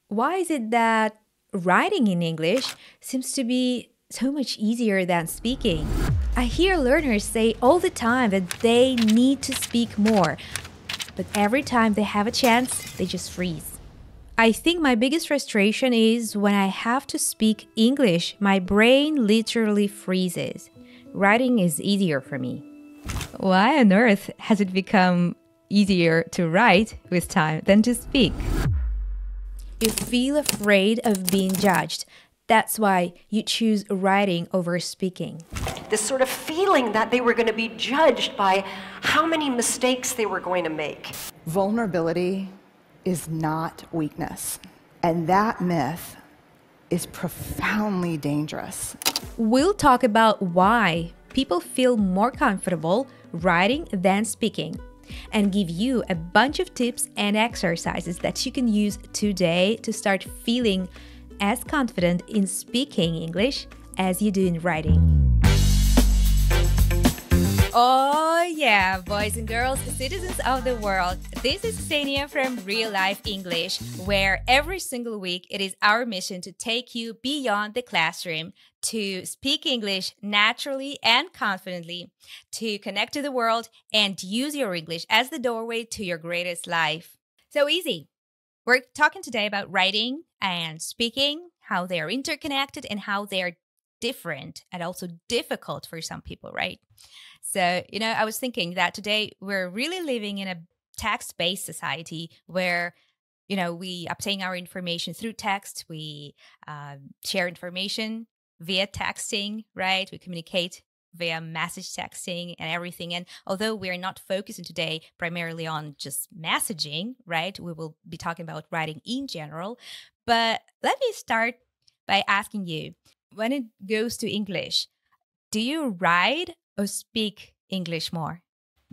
Why is it that writing in English seems to be so much easier than speaking? I hear learners say all the time that they need to speak more, but every time they have a chance, they just freeze. I think my biggest frustration is when I have to speak English, my brain literally freezes. Writing is easier for me. Why on earth has it become easier to write with time than to speak? You feel afraid of being judged. That's why you choose writing over speaking. This sort of feeling that they were going to be judged by how many mistakes they were going to make. Vulnerability is not weakness, and that myth is profoundly dangerous. We'll talk about why people feel more comfortable writing than speaking, and give you a bunch of tips and exercises that you can use today to start feeling as confident in speaking English as you do in writing. Oh yeah, boys and girls, citizens of the world, this is Ksenia from Real Life English, where every single week it is our mission to take you beyond the classroom, to speak English naturally and confidently, to connect to the world and use your English as the doorway to your greatest life. So easy. We're talking today about writing and speaking, how they are interconnected and how they are different and also difficult for some people, right? So, I was thinking that today we're really living in a text-based society where, we obtain our information through text. We share information via texting, right? We communicate via message texting and everything. And although we're not focusing today primarily on just messaging, right? We will be talking about writing in general. But let me start by asking you, when it goes to English, do you write or speak English more?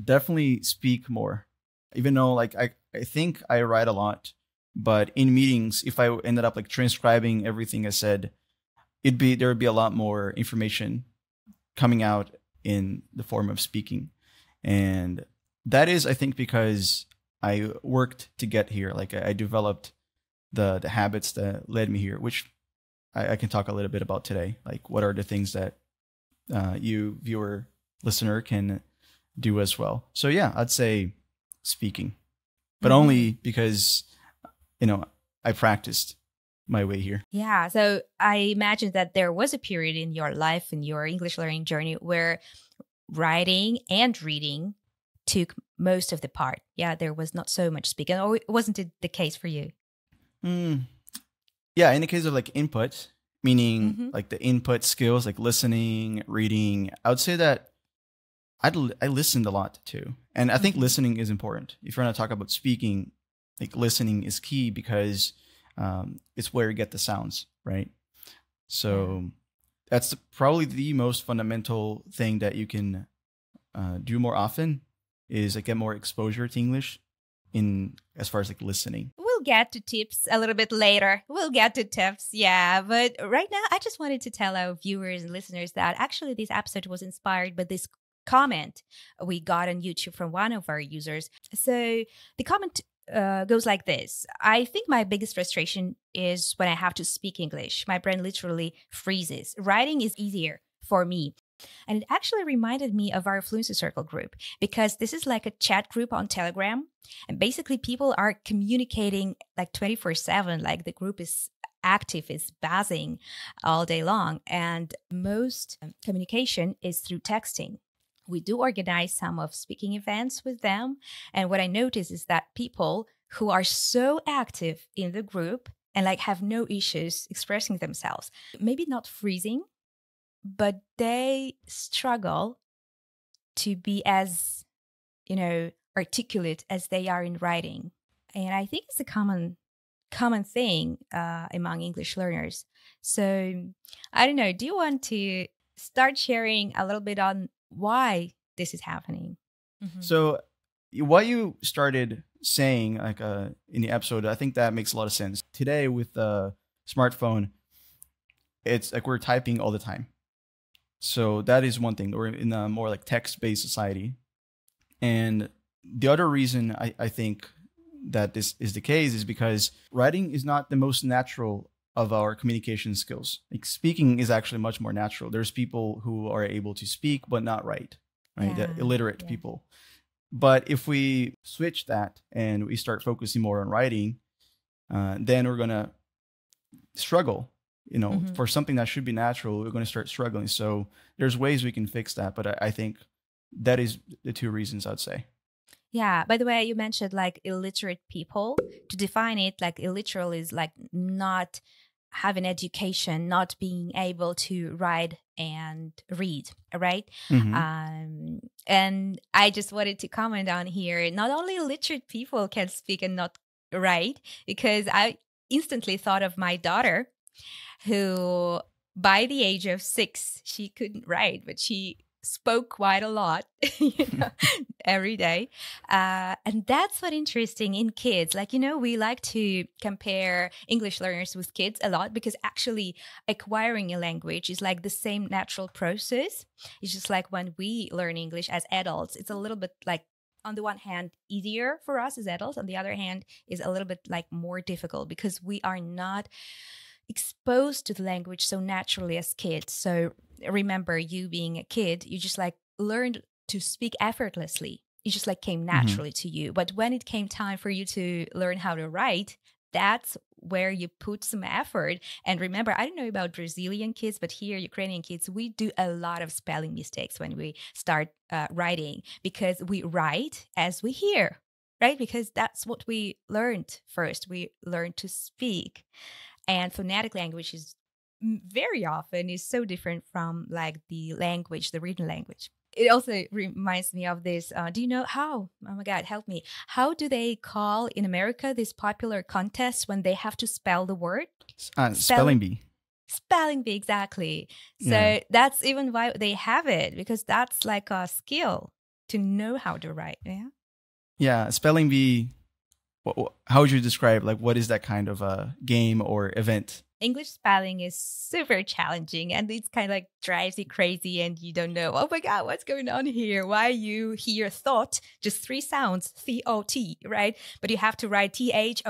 Definitely speak more. Even though I think I write a lot, but in meetings, if I ended up transcribing everything I said, there would be a lot more information coming out in the form of speaking. And that is, I think, because I worked to get here. I developed the habits that led me here, which I can talk a little bit about today. What are the things that you, viewer, listener, can do as well. So yeah, I'd say speaking, but only because, I practiced my way here. Yeah. So I imagine that there was a period in your life, in your English learning journey, where writing and reading took most of the part. Yeah. There was not so much speaking. Or wasn't it the case for you? Yeah. In the case of input, meaning the input skills, listening, reading, I would say that I listened a lot too. And I think listening is important. If you're going to talk about speaking, listening is key because it's where you get the sounds, right? So that's probably the most fundamental thing that you can do more often is get more exposure to English in as far as listening. We'll get to tips a little bit later. We'll get to tips, yeah. But right now, I just wanted to tell our viewers and listeners that actually this episode was inspired by this comment we got on YouTube from one of our users. So the comment goes like this. I think my biggest frustration is when I have to speak English. My brain literally freezes. Writing is easier for me. And it actually reminded me of our Fluency Circle group, because this is like a chat group on Telegram. And basically people are communicating 24/7. The group is active, is buzzing all day long. And most communication is through texting. We do organize some of speaking events with them. And what I notice is that people who are so active in the group and have no issues expressing themselves, maybe not freezing, but they struggle to be as, articulate as they are in writing. And I think it's a common thing among English learners. So I don't know, do you want to start sharing a little bit on why this is happening? So what you started saying in the episode, I think that makes a lot of sense. Today with the smartphone, it's we're typing all the time. So that is one thing. We're in a more text-based society. And the other reason I think that this is the case is because writing is not the most natural of our communication skills. Like speaking is actually much more natural. There's people who are able to speak but not write, right? Yeah, The illiterate people. But if we switch that and we start focusing more on writing, then we're gonna struggle. For something that should be natural, we're going to start struggling. So there's ways we can fix that, but I think that is the two reasons I'd say. Yeah. By the way, you mentioned like illiterate people. To define it, like illiterate is like not having education, not being able to write and read, right? And I just wanted to comment on here, not only illiterate people can speak and not write, because I instantly thought of my daughter, who by the age of 6, she couldn't write, but she spoke quite a lot, every day. And that's what interesting in kids. Like, we like to compare English learners with kids a lot, because actually acquiring a language is like the same natural process. It's just like when we learn English as adults, it's a little bit like, on the one hand, easier for us as adults. On the other hand, is a little bit like more difficult, because we are not exposed to the language so naturally as kids. So remember, you being a kid, you just like learned to speak effortlessly. It just like came naturally to you. But when it came time for you to learn how to write, that's where you put some effort. And remember, I don't know about Brazilian kids, but here, Ukrainian kids, we do a lot of spelling mistakes when we start writing, because we write as we hear, right? Because that's what we learned first. We learned to speak. And phonetic language is very often is so different from like the language, the written language. It also reminds me of this. Do you know how? Oh my God, help me. How do they call in America this popular contest when they have to spell the word? Spelling bee. Spelling bee, exactly. So that's even why they have it, because that's like a skill to know how to write. Yeah. Yeah, spelling bee. How would you describe, like, what is that kind of a game or event? English spelling is super challenging, and it's kind of like drives you crazy, and you don't know, oh my God, what's going on here? Why you hear thought, just 3 sounds, T-O-T, right? But you have to write T-H-O-U-G-H-T,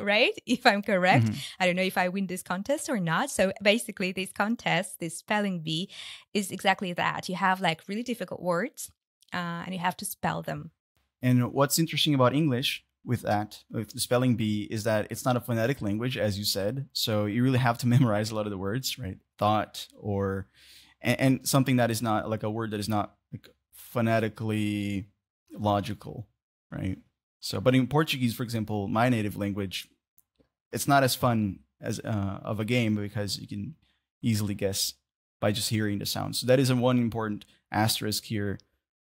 right? If I'm correct. I don't know if I win this contest or not. So basically this contest, this spelling bee, is exactly that. You have like really difficult words, and you have to spell them. And what's interesting about English with the spelling bee, is that it's not a phonetic language, as you said. So you really have to memorize a lot of the words, right? Thought and something that is not like a word that is not like phonetically logical, right? So, but in Portuguese, for example, my native language, it's not as fun as of a game, because you can easily guess by just hearing the sound. So that is one important asterisk here.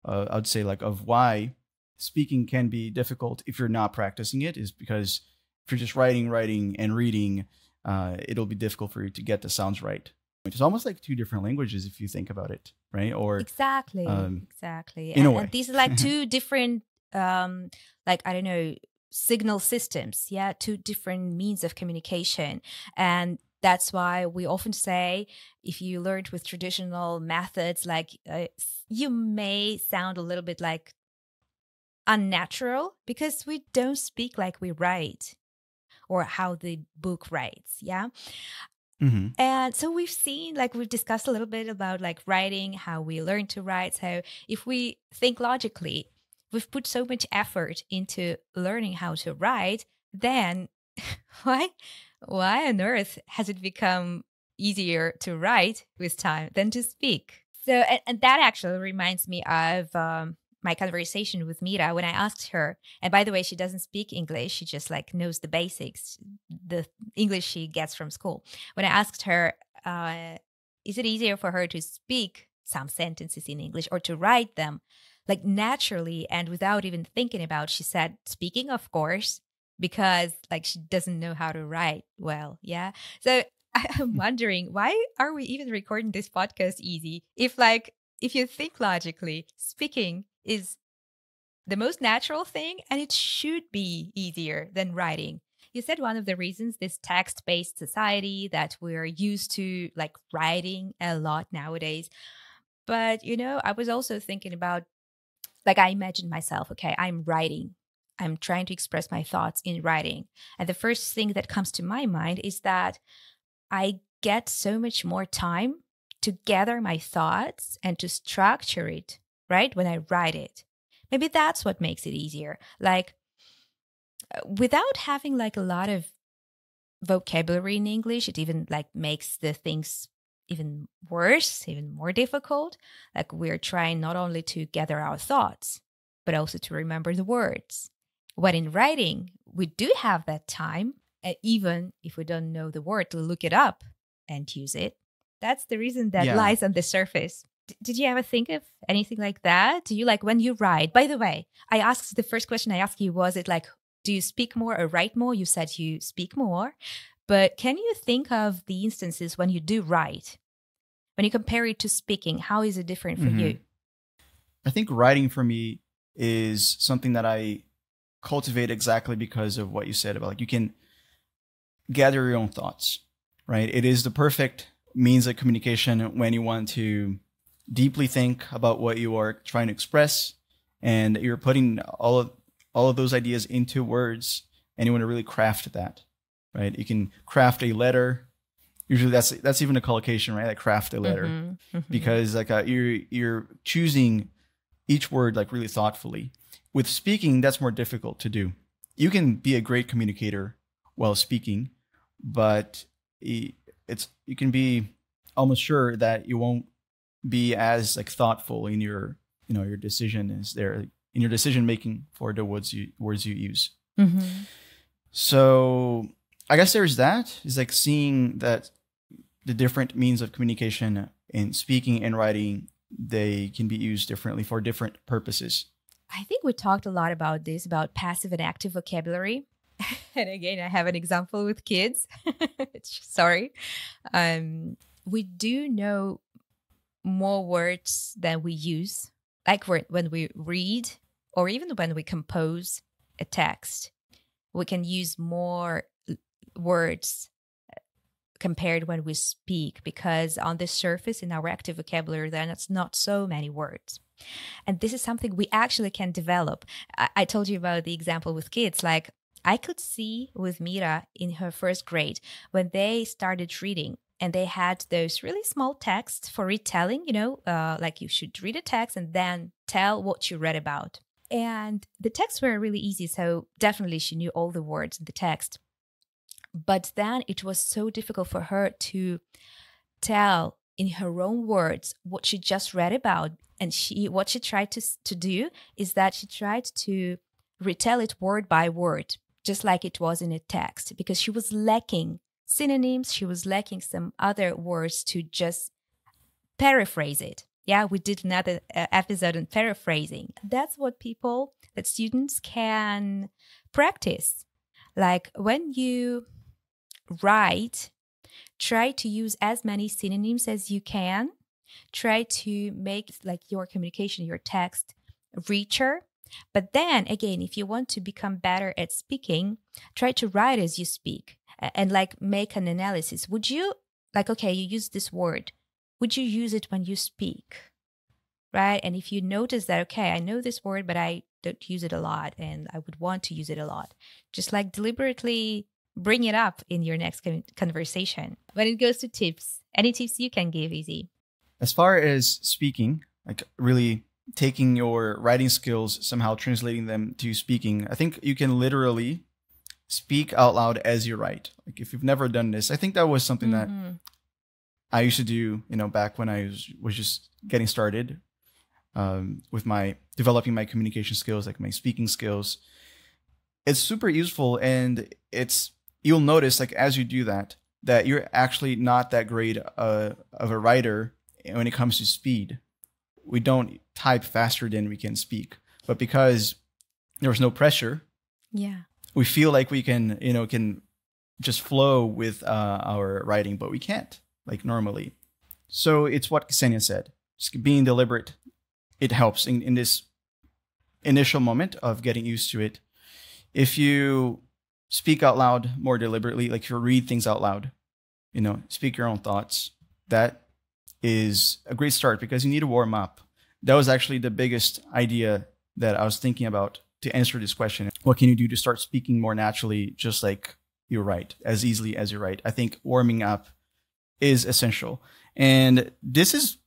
I would say, like, of why speaking can be difficult if you're not practicing it, is because if you're just writing and reading, it'll be difficult for you to get the sounds right. It's almost like 2 different languages if you think about it, right? Or exactly. In a way. And these are like 2 different, like, I don't know, signal systems. Yeah, 2 different means of communication. And that's why we often say, if you learned with traditional methods, like you may sound a little bit like unnatural, because we don't speak like we write, or how the book writes. Yeah. And so we've discussed a little bit about like writing, how we learn to write. So if we think logically, we've put so much effort into learning how to write, then why on earth has it become easier to write with time than to speak? So, and that actually reminds me of my conversation with Mira when I asked her, and by the way, she doesn't speak English. She just like knows the basics, the English she gets from school. When I asked her, is it easier for her to speak some sentences in English or to write them like naturally and without even thinking about, she said, speaking, of course, because like she doesn't know how to write well. Yeah. So I'm wondering, why are we even recording this podcast easy? If you think logically, speaking is the most natural thing, and it should be easier than writing. You said one of the reasons, this text-based society, that we're used to like writing a lot nowadays. But, I was also thinking about Like I imagine myself, okay, I'm writing. I'm trying to express my thoughts in writing. And the first thing that comes to my mind is that I get so much more time to gather my thoughts and to structure it, right? When I write it. Maybe that's what makes it easier. Like without having like a lot of vocabulary in English, it even like makes the things even worse, even more difficult. Like we're trying not only to gather our thoughts, but also to remember the words. When in writing, we do have that time, even if we don't know the word, to look it up and use it. That's the reason that lies on the surface. Did you ever think of anything like that? Do you like when you write? By the way, the first question I asked you, was it like, do you speak more or write more? You said you speak more. But can you think of the instances when you do write? When you compare it to speaking, how is it different for you? I think writing for me is something that I cultivate exactly because of what you said about like you can gather your own thoughts, right? It is the perfect means of communication when you want to deeply think about what you are trying to express, and you're putting all of those ideas into words, and you want to really craft that, right? You can craft a letter. Usually that's even a collocation, right? Like craft a letter, because like you're choosing each word like really thoughtfully. With speaking, that's more difficult to do. You can be a great communicator while speaking, but you can be almost sure that you won't be as like thoughtful in your your decision is there in your decision making for the words you use. So I guess there's that is like seeing that the different means of communication in speaking and writing, they can be used differently for different purposes. I think we talked a lot about this, about passive and active vocabulary. And again, I have an example with kids. Sorry. We do know more words than we use, like when we read or even when we compose a text. We can use more words compared when we speak, because on the surface in our active vocabulary, then it's not so many words. And this is something we actually can develop. I told you about the example with kids. Like I could see with Mira in her first grade when they started reading and they had those really small texts for retelling, like you should read a text and then tell what you read about. And the texts were really easy. So definitely she knew all the words in the text. But then it was so difficult for her to tell in her own words what she just read about. And what she tried to do is that she tried to retell it word by word, just like it was in a text, because she was lacking synonyms. She was lacking some other words to just paraphrase it. Yeah, we did another episode on paraphrasing. That's what students can practice. Like when you write, try to use as many synonyms as you can. Try to make like your communication, your text richer. But then again, if you want to become better at speaking, try to write as you speak and like make an analysis. Would you okay, you use this word. Would you use it when you speak? Right? And if you notice that, okay, I know this word, but I don't use it a lot and I would want to use it a lot, just like deliberately bring it up in your next conversation. When it goes to tips, any tips you can give, Izzy? As far as speaking, like really taking your writing skills, somehow translating them to speaking, I think you can literally speak out loud as you write. Like if you've never done this, I think that was something that I used to do, back when I was just getting started with developing my communication skills, like my speaking skills. It's super useful, and you'll notice like as you do that you're actually not that great of a writer when it comes to speed. We don't type faster than we can speak, but because there was no pressure, we feel like we can just flow with our writing, but we can't like normally. So it's what Ksenia said, just being deliberate. It helps in this initial moment of getting used to it. If you speak out loud more deliberately, like if you read things out loud, speak your own thoughts, that is a great start, because you need to warm up. that was actually the biggest idea that I was thinking about to answer this question. What can you do to start speaking more naturally, just like you write, as easily as you write? I think warming up is essential. And this is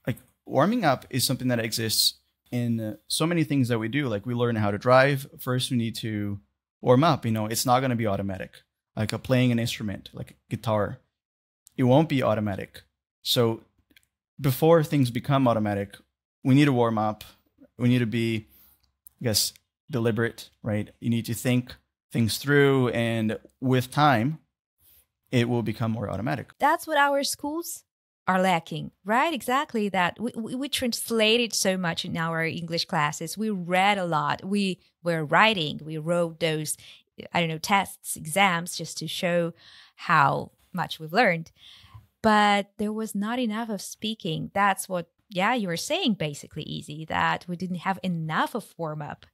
like, warming up is something that exists in so many things that we do. Like we learn how to drive. First, we need to warm up. You know, it's not going to be automatic. Like playing an instrument, like a guitar, it won't be automatic. So before things become automatic, we need to warm up. We need to be, I guess, deliberate, right? You need to think things through, and with time, it will become more automatic. That's what our schools are lacking, right? Exactly that. We translated so much in our English classes. We read a lot. We were writing. We wrote those, I don't know, tests, exams, just to show how much we've learned. But there was not enough of speaking. That's what, yeah, you were saying basically, Easy, that we didn't have enough of warm-up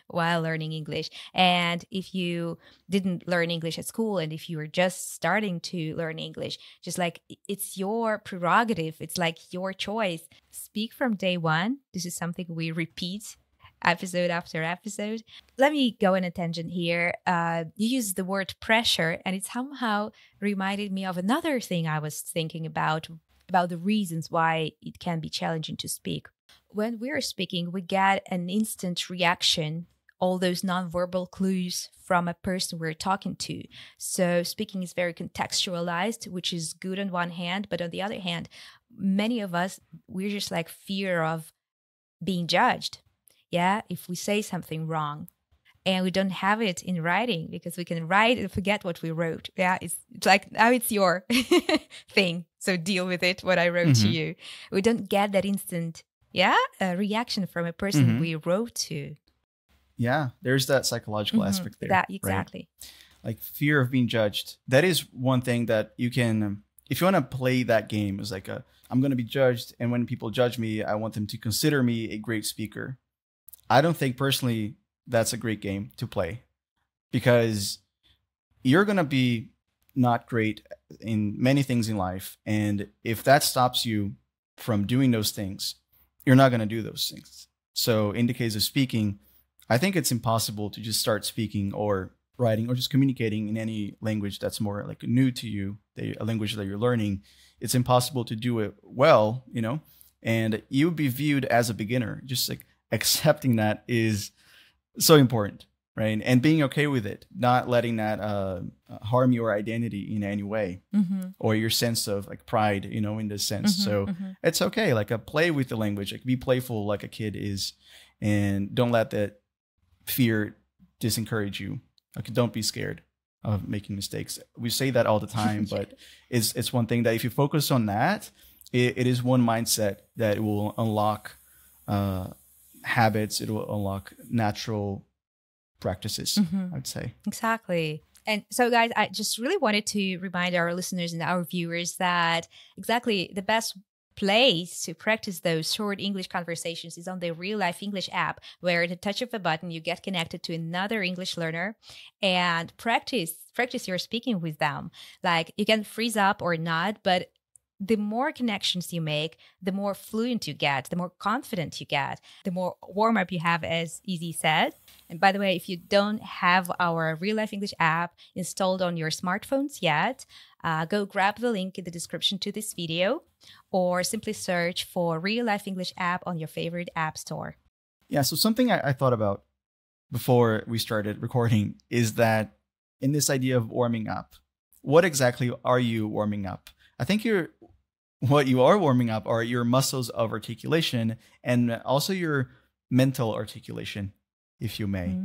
while learning English. And if you didn't learn English at school, and if you were just starting to learn English, just like, it's your prerogative. It's like your choice. Speak from day one. This is something we repeat episode after episode. Let me go on a tangent here. You used the word pressure, and it somehow reminded me of another thing I was thinking about the reasons why it can be challenging to speak. When we're speaking, we get an instant reaction, all those nonverbal clues from a person we're talking to. So speaking is very contextualized, which is good on one hand, but on the other hand, many of us, we're just like fear of being judged. Yeah, if we say something wrong and we don't have it in writing, because we can write and forget what we wrote. Yeah, it's like, now it's your thing. So deal with it, what I wrote to you. We don't get that instant, reaction from a person we wrote to. Yeah, there's that psychological aspect there. That, exactly. Right? Like fear of being judged. That is one thing that you can, if you want to play that game, is like, I'm going to be judged. And when people judge me, I want them to consider me a great speaker. I don't think personally that's a great game to play, because you're going to be not great in many things in life. And if that stops you from doing those things, you're not going to do those things. So in the case of speaking, I think it's impossible to just start speaking or writing or just communicating in any language that's more like new to you, a language that you're learning. It's impossible to do it well, you know, and you would be viewed as a beginner. Just like accepting that is so important, right? And being okay with it, not letting that harm your identity in any way, or your sense of like pride, you know, in this sense. So it's okay, like play with the language, like be playful like a kid is, and don't let that fear disencourage you. Like, don't be scared of making mistakes. We say that all the time, but it's one thing that if you focus on that, it is one mindset that will unlock habits. It will unlock natural practices, I'd say. Exactly. And so, guys, I just really wanted to remind our listeners and our viewers that exactly the best place to practice those short English conversations is on the RealLife English app, where at the touch of a button, you get connected to another English learner and practice your speaking with them. Like, you can freeze up or not, but the more connections you make, the more fluent you get, the more confident you get, the more warm-up you have, as Easy said. And by the way, if you don't have our RealLife English app installed on your smartphones yet, go grab the link in the description to this video, or simply search for RealLife English app on your favorite app store. Yeah, so something I thought about before we started recording is that in this idea of warming up, what exactly are you warming up? I think what you are warming up are your muscles of articulation and also your mental articulation, if you may.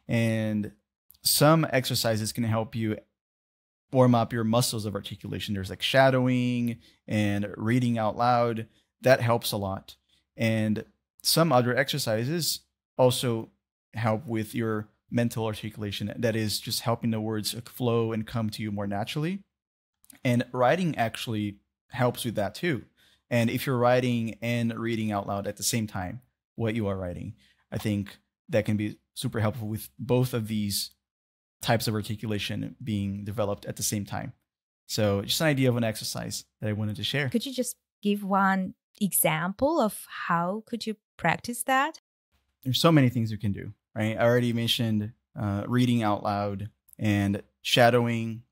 And some exercises can help you warm up your muscles of articulation. There's like shadowing and reading out loud. That helps a lot. And some other exercises also help with your mental articulation. That is just helping the words flow and come to you more naturally. And writing actually helps with that too. And if you're writing and reading out loud at the same time, what you are writing, I think that can be super helpful with both of these types of articulation being developed at the same time. So just an idea of an exercise that I wanted to share. Could you just give one example of how could you practice that? There's so many things you can do, right? I already mentioned reading out loud and shadowing.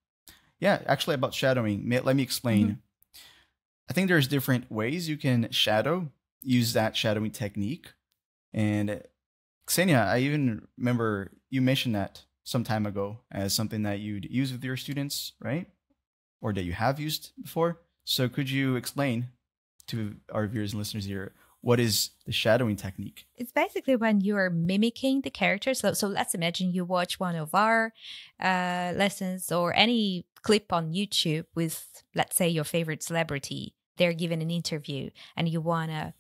Yeah, actually about shadowing, let me explain. Mm-hmm. I think there's different ways you can shadow, use that shadowing technique. And Ksenia, I even remember you mentioned that some time ago as something that you'd use with your students, right? Or that you have used before. So could you explain to our viewers and listeners here, what is the shadowing technique? It's basically when you are mimicking the characters. So let's imagine you watch one of our lessons or any clip on YouTube with, let's say, your favorite celebrity. They're given an interview and you want to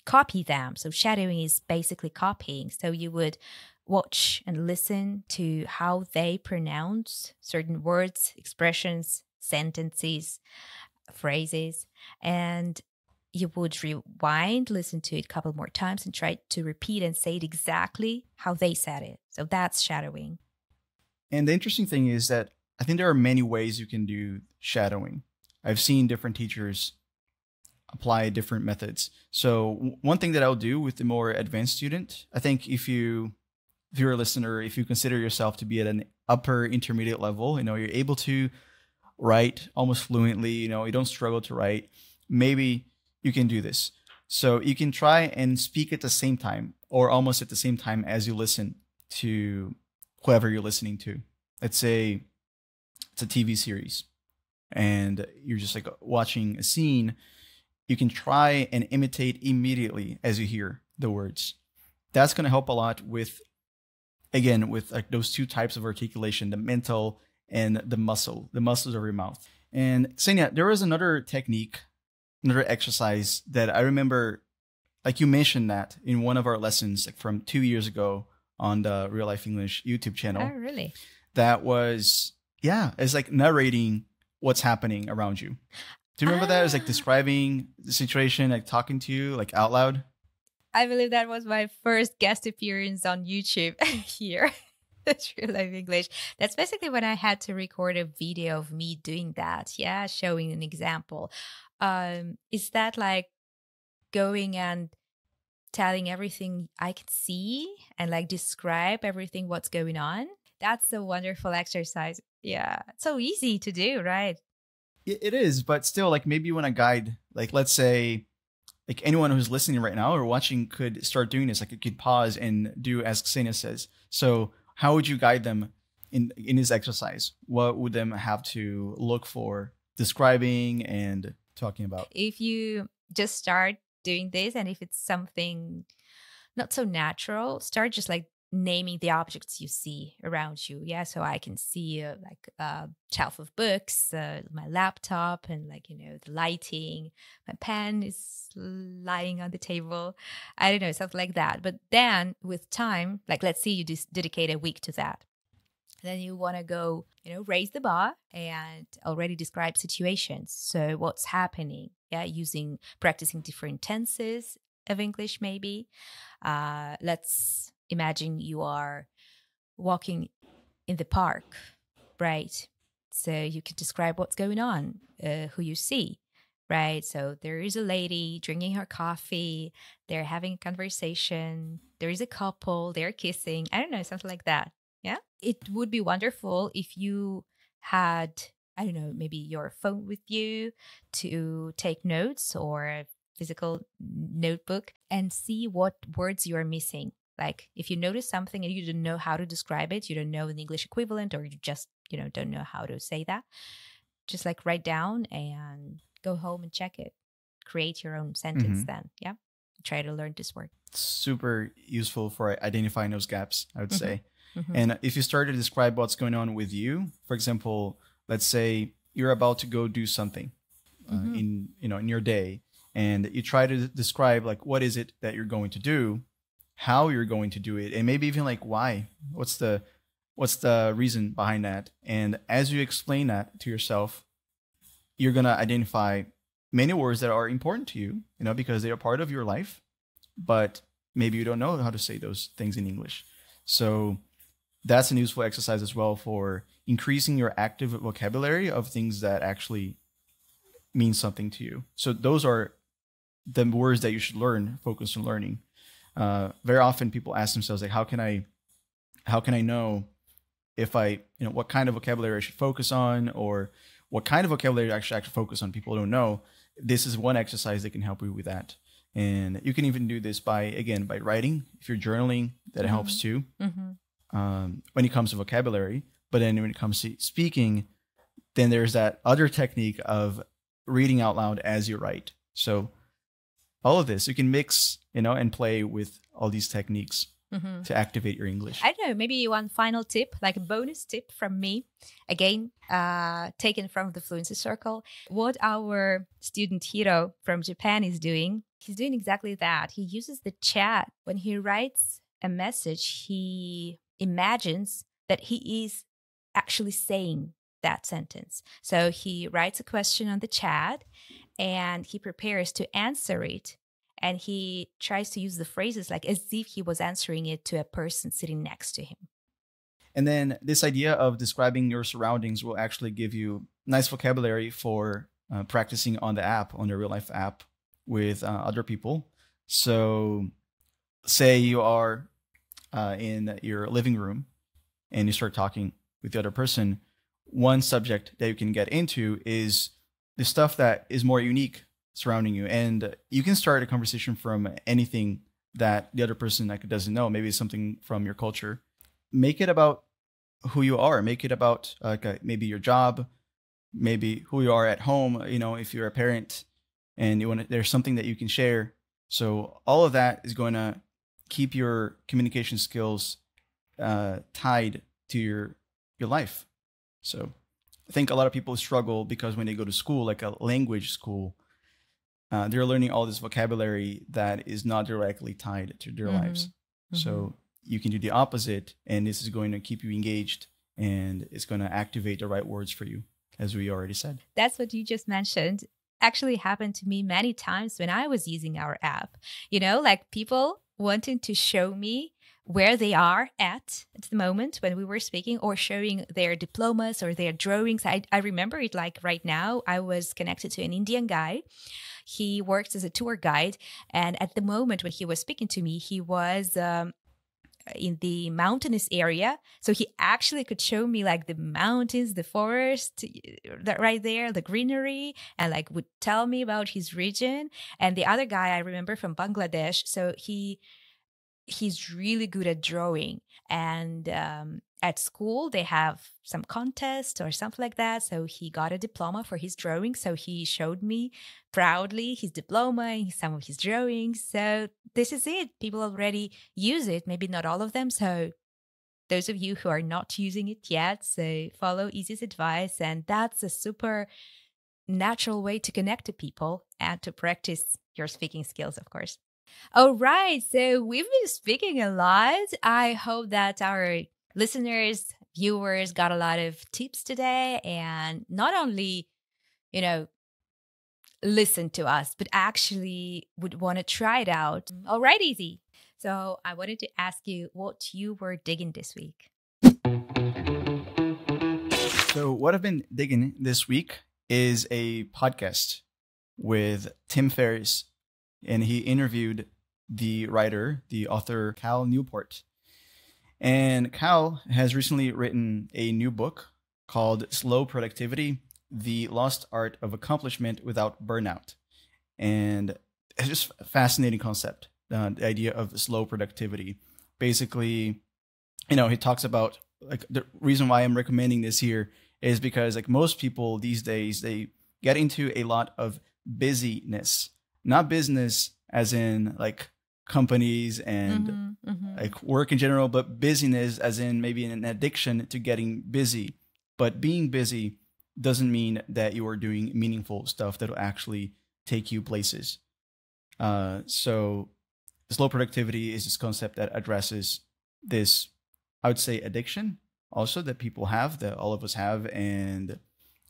copy them. So shadowing is basically copying. So you would watch and listen to how they pronounce certain words, expressions, sentences, phrases, and you would rewind, listen to it a couple more times and try to repeat and say it exactly how they said it. So that's shadowing. And the interesting thing is that I think there are many ways you can do shadowing. I've seen different teachers apply different methods. So one thing that I'll do with the more advanced student, I think if you're a listener, if you consider yourself to be at an upper intermediate level, you're able to write almost fluently, you don't struggle to write, maybe you can do this. So you can try and speak at the same time or almost at the same time as you listen to whoever you're listening to. Let's say it's a TV series and you're just like watching a scene. You can try and imitate immediately as you hear the words. That's going to help a lot with like those two types of articulation, the mental and the muscles of your mouth. And Ksenia, there was another technique, another exercise that I remember, like you mentioned that in one of our lessons like from 2 years ago on the Real Life English YouTube channel. Oh, really? That was, it's like narrating what's happening around you. Do you remember that? It was like describing the situation, like talking to you, like out loud. I believe that was my first guest appearance on YouTube here. That's Real Life English. That's basically when I had to record a video of me doing that. Yeah, showing an example. Is that like going and telling everything I can see and like describe everything what's going on? That's a wonderful exercise. Yeah, it's so easy to do, right? It is, but still, like maybe you want to guide, like let's say, like anyone who's listening right now or watching could start doing this. Like you could pause and do as Ksenia says. So how would you guide them in this exercise? What would them have to look for describing and talking about? If you just start doing this and if it's something not so natural, start just like naming the objects you see around you. Yeah, so I can see like a shelf of books, my laptop, and like, the lighting. My pen is lying on the table. I don't know, something like that. But then with time, like let's say you just dedicate a week to that. Then you want to go, raise the bar and already describe situations. So what's happening? Yeah, practicing different tenses of English maybe. Let's imagine you are walking in the park, right? So you could describe what's going on, who you see, right? So there is a lady drinking her coffee. They're having a conversation. There is a couple. They're kissing. I don't know, something like that. Yeah. It would be wonderful if you had, I don't know, maybe your phone with you to take notes or a physical notebook and see what words you are missing. Like if you notice something and you don't know how to describe it, you don't know an English equivalent, or you just, don't know how to say that, just like write down and go home and check it. Create your own sentence then. Yeah. Try to learn this word. Super useful for identifying those gaps, I would say. Mm-hmm. And if you start to describe what's going on with you, for example, let's say you're about to go do something in your day, and you try to describe like what is it that you're going to do, how you're going to do it, and maybe even like why, what's the reason behind that. And as you explain that to yourself, you're going to identify many words that are important to you, because they are part of your life, but maybe you don't know how to say those things in English. So that's a useful exercise as well for increasing your active vocabulary of things that actually mean something to you. So those are the words that you should learn, focus on learning. Very often people ask themselves, like, how can I know if what kind of vocabulary I should focus on, or what kind of vocabulary I should actually focus on? People don't know. This is one exercise that can help you with that. And you can even do this by writing. If you're journaling, that helps too. When it comes to vocabulary. But then when it comes to speaking, then there's that other technique of reading out loud as you write. So all of this, you can mix, and play with all these techniques to activate your English. I don't know, maybe one final tip, like a bonus tip from me, again, taken from the Fluency Circle. What our student Hiro from Japan is doing, he's doing exactly that. He uses the chat. When he writes a message, he imagines that he is actually saying that sentence. So he writes a question on the chat and he prepares to answer it. And he tries to use the phrases like as if he was answering it to a person sitting next to him. And then this idea of describing your surroundings will actually give you nice vocabulary for practicing on the app, on the RealLife app with other people. So say you are in your living room and you start talking with the other person. One subject that you can get into is the stuff that is more unique surrounding you, and you can start a conversation from anything that the other person doesn't know. Maybe it's something from your culture. Make it about who you are. Make it about maybe your job, maybe who you are at home. If you're a parent and there's something that you can share. So all of that is going to keep your communication skills tied to your life. So I think a lot of people struggle because when they go to school, like a language school, they're learning all this vocabulary that is not directly tied to their lives. So you can do the opposite, and this is going to keep you engaged, and it's going to activate the right words for you, as we already said. That's what you just mentioned. Actually happened to me many times when I was using our app. Like people wanting to show me where they are at the moment when we were speaking, or showing their diplomas or their drawings. I remember it like right now. I was connected to an Indian guy. He works as a tour guide. And at the moment when he was speaking to me, he was in the mountainous area. So he actually could show me like the mountains, the forest that right there, the greenery, and like would tell me about his region. And the other guy I remember from Bangladesh. So he's really good at drawing, and at school they have some contest or something like that, so he got a diploma for his drawing. So he showed me proudly his diploma and some of his drawings. So this is it. People already use it, maybe not all of them. So those of you who are not using it yet, so follow Izzy's advice, and that's a super natural way to connect to people and to practice your speaking skills, of course. All right, so we've been speaking a lot. I hope that our listeners, viewers got a lot of tips today, and not only, listen to us, but actually would want to try it out. All right, Izzy. So I wanted to ask you what you were digging this week. So what I've been digging this week is a podcast with Tim Ferriss. And he interviewed the writer, the author, Cal Newport. And Cal has recently written a new book called Slow Productivity, The Lost Art of Accomplishment Without Burnout. And it's just a fascinating concept, the idea of slow productivity. Basically, he talks about, like, the reason why I'm recommending this here is because, like, most people these days, they get into a lot of busyness. Not business as in like companies and like work in general, but busyness as in maybe an addiction to getting busy. But being busy doesn't mean that you are doing meaningful stuff that will actually take you places. So slow productivity is this concept that addresses this, I would say, addiction also that people have, that all of us have, and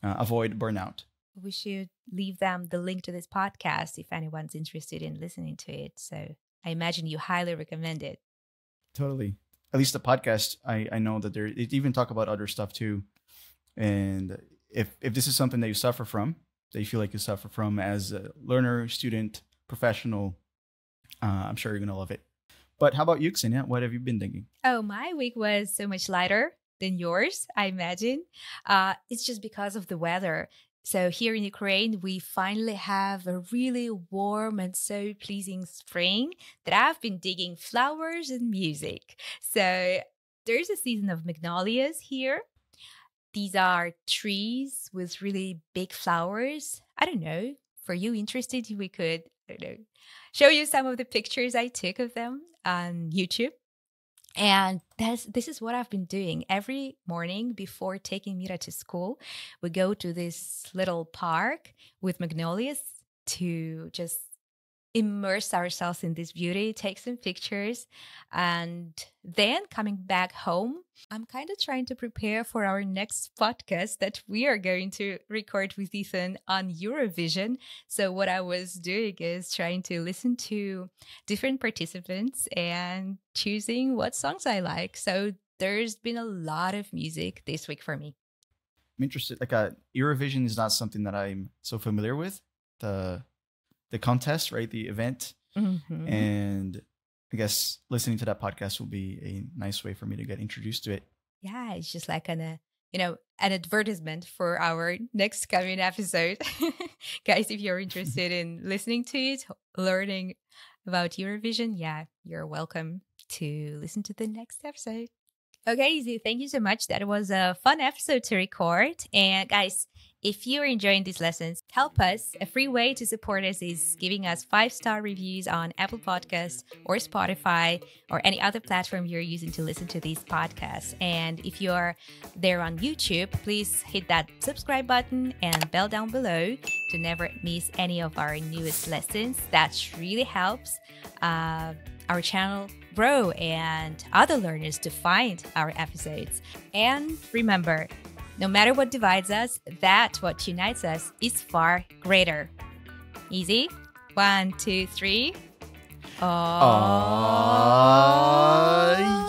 avoid burnout. We should leave them the link to this podcast if anyone's interested in listening to it. So I imagine you highly recommend it. Totally. At least the podcast, I know that they even talk about other stuff too. And if this is something that you suffer from, that you feel like you suffer from as a learner, student, professional. I'm sure you're going to love it. But how about you, Ksenia? What have you been thinking? Oh, my week was so much lighter than yours, I imagine. It's just because of the weather. So here in Ukraine, we finally have a really warm and so pleasing spring that I've been digging flowers and music. So there's a season of magnolias here. These are trees with really big flowers. I don't know. For you interested, we could, I don't know, show you some of the pictures I took of them on YouTube. And this is what I've been doing. Every morning before taking Mira to school, we go to this little park with magnolias to just immerse ourselves in this beauty, take some pictures, and then coming back home, I'm kind of trying to prepare for our next podcast that we are going to record with Ethan on Eurovision. So what I was doing is trying to listen to different participants and choosing what songs I like. So there's been a lot of music this week for me. I'm interested. Like Eurovision is not something that I'm so familiar with. The contest, right? The event. Mm-hmm. And I guess listening to that podcast will be a nice way for me to get introduced to it. Yeah, it's just like an advertisement for our next coming episode. Guys, if you're interested in listening to it, learning about Eurovision, yeah, you're welcome to listen to the next episode. Okay, Izzy, thank you so much. That was a fun episode to record. And guys, if you're enjoying these lessons, help us. A free way to support us is giving us 5-star reviews on Apple Podcasts or Spotify or any other platform you're using to listen to these podcasts. And if you're there on YouTube, please hit that subscribe button and bell down below to never miss any of our newest lessons. That really helps our channel grow and other learners to find our episodes. And remember, no matter what divides us, that what unites us is far greater. Easy? 1, 2, 3. Oh,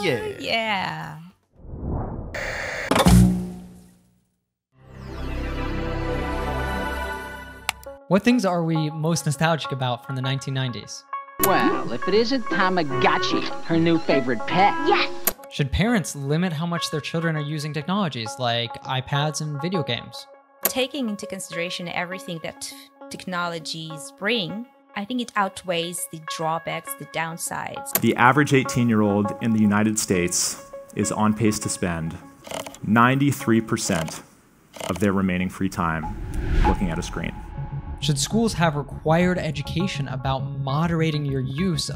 yeah. Yeah. What things are we most nostalgic about from the 1990s? Well, if it isn't Tamagotchi, her new favorite pet. Yes! Should parents limit how much their children are using technologies like iPads and video games? Taking into consideration everything that technologies bring, I think it outweighs the drawbacks, the downsides. The average 18-year-old in the United States is on pace to spend 93% of their remaining free time looking at a screen. Should schools have required education about moderating your use